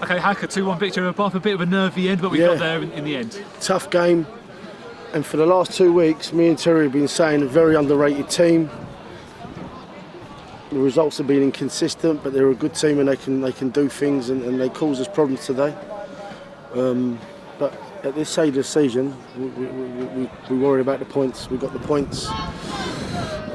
Okay, Hakan, 2-1 victory over Bath, a bit of a nervy end, but we got there in the end. Tough game, and for the last 2 weeks, me and Terry have been saying a very underrated team. The results have been inconsistent, but they're a good team and they can do things, and they cause us problems today. But at this stage of the season, we worry about the points. We got the points.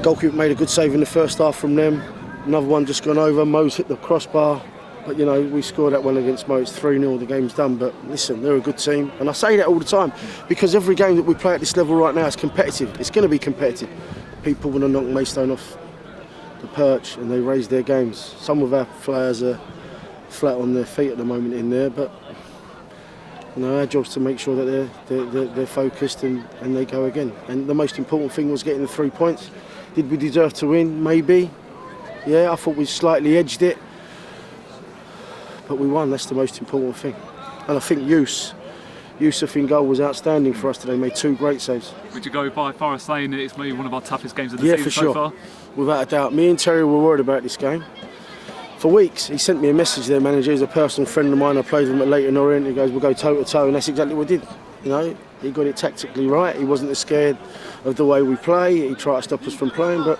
Goalkeeper made a good save in the first half from them. Another one just gone over. Mo's hit the crossbar. But, you know, we scored that one against Mo. It's 3-0, the game's done. But listen, they're a good team. And I say that all the time because every game that we play at this level right now is competitive. It's going to be competitive. People want to knock Maidstone off the perch and they raise their games. Some of our players are flat on their feet at the moment in there. But, you know, our job's to make sure that they're focused and they go again. And the most important thing was getting the 3 points. Did we deserve to win? Maybe. Yeah, I thought we slightly edged it. But we won, that's the most important thing. And I think Yusuf in goal was outstanding for us today, made 2 great saves. Would you go by far as saying that it's maybe one of our toughest games of the season so far? Without a doubt. Me and Terry were worried about this game. For weeks, he sent me a message, their manager, he's a personal friend of mine, I played with him at Leyton Orient, he goes, we'll go toe to toe, and that's exactly what we did. You know, he got it tactically right, he wasn't as scared of the way we play, he tried to stop us from playing, but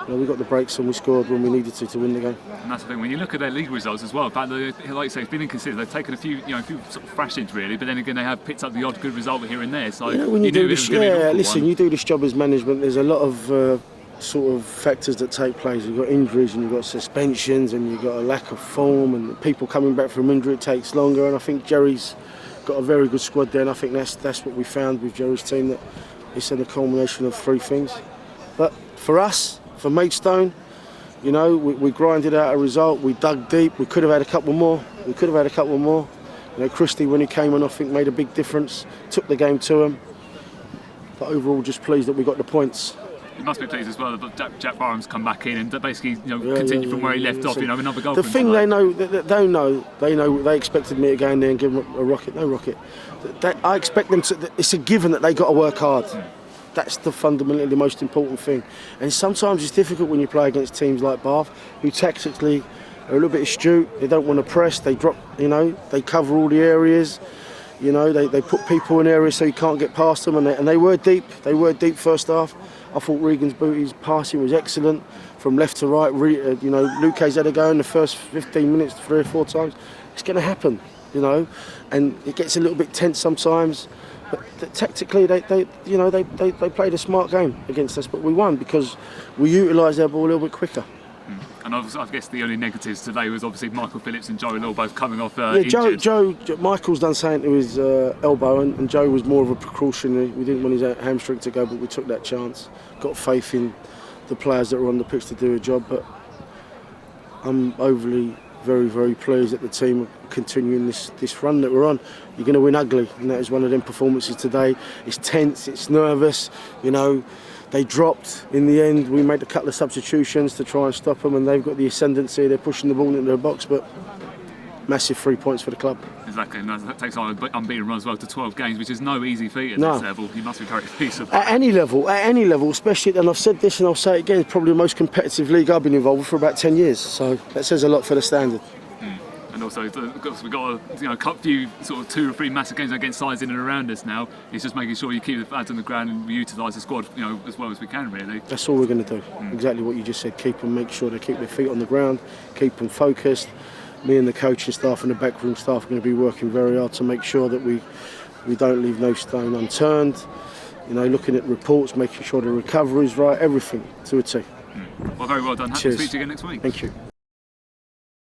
you know, we got the breaks and we scored when we needed to win the game. And that's the thing, when you look at their league results as well, in fact, like you say, it's been inconsistent. They've taken a few sort of thrashings really, but then again they have picked up the odd good result here and there. So you know, when you do this, you do this job as management, there's a lot of sort of factors that take place. You've got injuries and you've got suspensions and you've got a lack of form and people coming back from injury, it takes longer. And I think Jerry's got a very good squad there, and I think that's what we found with Jerry's team, that it's a culmination of 3 things. But for us, for Maidstone, you know, we grinded out a result, we dug deep, we could have had a couple more. You know, Christie, when he came on, I think made a big difference, took the game to him. But overall, just pleased that we got the points. You must be pleased as well that Jack Barham's come back in and basically, continue from where he left off. You know, another goal. The thing they know, they expected me to go in there and give them a rocket. No rocket. I expect them to. It's a given that they got to work hard. That's fundamentally the most important thing. And sometimes it's difficult when you play against teams like Bath, who tactically are a little bit astute. They don't want to press. They drop. You know, they cover all the areas. You know, they put people in areas so you can't get past them. And they were deep. They were deep first half. I thought Regan's booty's passing was excellent from left to right. You know, Luque's had a go in the first 15 minutes 3 or 4 times. It's going to happen, you know, and it gets a little bit tense sometimes. But tactically, they played a smart game against us, but we won because we utilised their ball a little bit quicker. And I guess the only negatives today was obviously Michael Phillips and Joe Law both coming off injured. Michael's done something to his elbow, and Joe was more of a precautionary. We didn't want his hamstring to go, but we took that chance. Got faith in the players that were on the pitch to do a job, but I'm overly very, very pleased that the team are continuing this run that we're on. You're going to win ugly, and that is one of them performances today. It's tense, it's nervous, you know. They dropped in the end. We made a couple of substitutions to try and stop them, and they've got the ascendancy. They're pushing the ball into their box, but massive 3 points for the club. Exactly, and that takes on an unbeaten run as well to 12 games, which is no easy feat at this level. You must be very pleased with that. At any level, especially, and I've said this and I'll say it again, it's probably the most competitive league I've been involved with for about 10 years, so that says a lot for the standard. And also, we've got a few sort of 2 or 3 massive games against sides in and around us now. It's just making sure you keep the lads on the ground and we utilise the squad, as well as we can, really. That's all we're going to do. Exactly what you just said. Keep them, make sure they keep their feet on the ground, keep them focused. Me and the coaching staff and the backroom staff are going to be working very hard to make sure that we don't leave no stone unturned. You know, looking at reports, making sure the recovery is right, everything to a T. Well, very well done. Happy to speak to you again next week. Thank you.